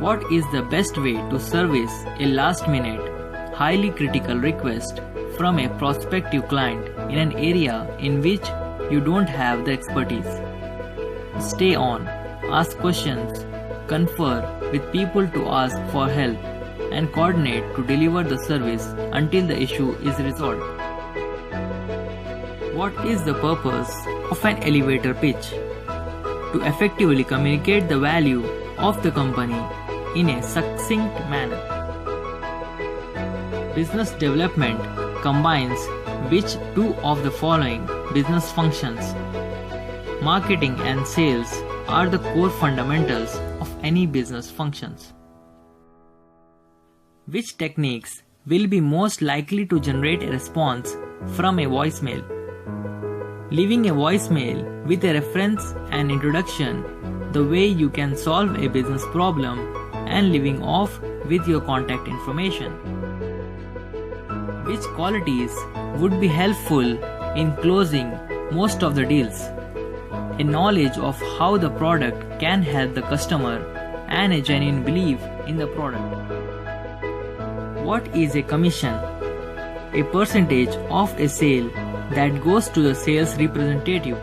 What is the best way to service a last-minute, highly critical request from a prospective client in an area in which you don't have the expertise? Stay on, ask questions, confer with people to ask for help, and coordinate to deliver the service until the issue is resolved. What is the purpose of an elevator pitch? To effectively communicate the value of the company in a succinct manner. Business development combines which two of the following business functions? Marketing and sales are the core fundamentals of any business functions. Which techniques will be most likely to generate a response from a voicemail? Leaving a voicemail with a reference and introduction, the way you can solve a business problem, and leaving off with your contact information. Which qualities would be helpful in closing most of the deals? A knowledge of how the product can help the customer and a genuine belief in the product. What is a commission? A percentage of a sale that goes to the sales representative.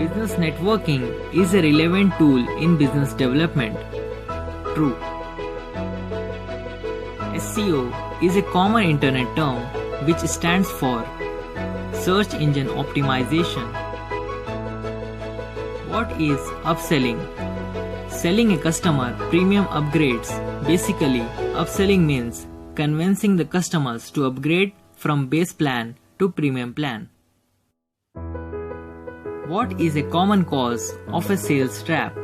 Business networking is a relevant tool in business development. True. SEO is a common internet term which stands for Search Engine Optimization. What is upselling? Selling a customer premium upgrades. Basically, upselling means convincing the customers to upgrade from base plan to premium plan. What is a common cause of a sales trap?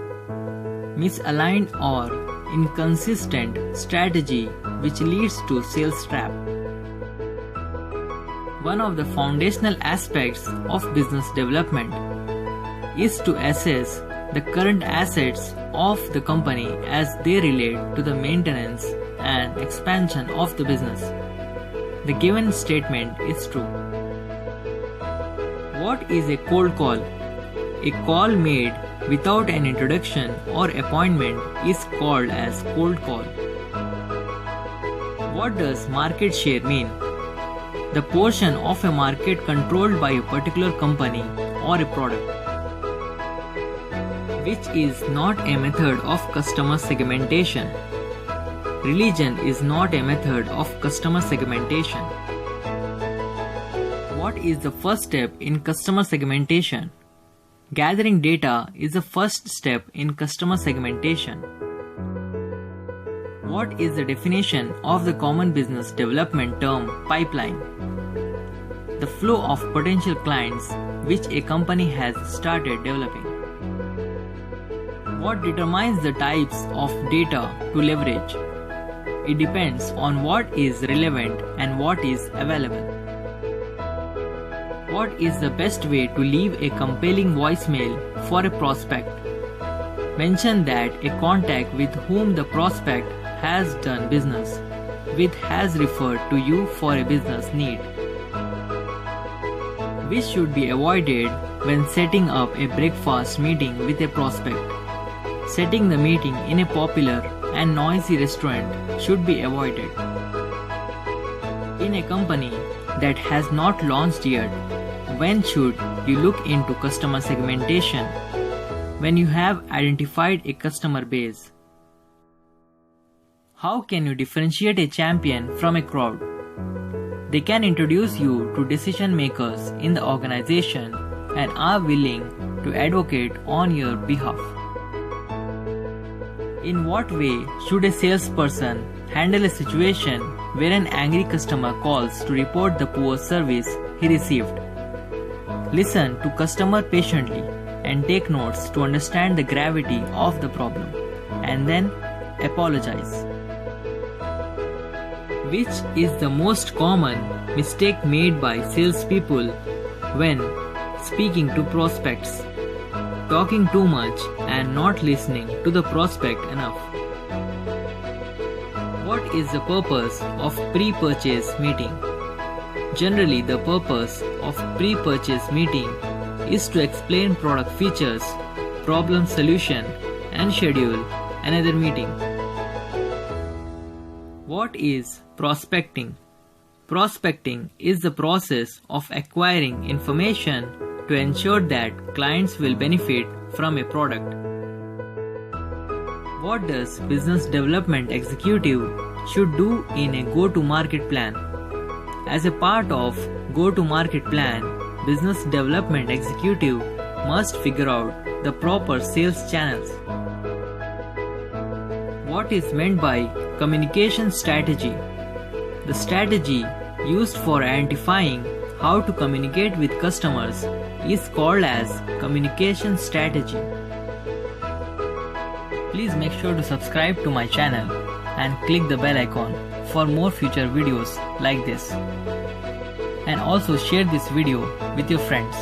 Misaligned or inconsistent strategy which leads to sales trap. One of the foundational aspects of business development is to assess the current assets of the company as they relate to the maintenance and expansion of the business. The given statement is true. What is a cold call? A call made without an introduction or appointment is called as cold call. What does market share mean? The portion of a market controlled by a particular company or a product. Which is not a method of customer segmentation. Religion is not a method of customer segmentation. What is the first step in customer segmentation? Gathering data is the first step in customer segmentation. What is the definition of the common business development term pipeline? The flow of potential clients which a company has started developing. What determines the types of data to leverage? It depends on what is relevant and what is available. What is the best way to leave a compelling voicemail for a prospect? Mention that a contact with whom the prospect has done business with has referred to you for a business need. Which should be avoided when setting up a breakfast meeting with a prospect? Setting the meeting in a popular and noisy restaurant should be avoided. In a company that has not launched yet, when should you look into customer segmentation? When you have identified a customer base. How can you differentiate a champion from a crowd? They can introduce you to decision makers in the organization and are willing to advocate on your behalf. In what way should a salesperson handle a situation where an angry customer calls to report the poor service he received? Listen to customer patiently and take notes to understand the gravity of the problem, and then apologize. Which is the most common mistake made by salespeople when speaking to prospects? Talking too much and not listening to the prospect enough. What is the purpose of pre-purchase meeting? Generally, the purpose of pre-purchase meeting is to explain product features, problem solution and schedule, another meeting. What is prospecting? Prospecting is the process of acquiring information to ensure that clients will benefit from a product. What does business development executive should do in a go-to-market plan? As a part of go-to-market plan, business development executive must figure out the proper sales channels. What is meant by communication strategy? The strategy used for identifying how to communicate with customers is called as communication strategy. Please make sure to subscribe to my channel and click the bell icon for more future videos like this. And also share this video with your friends.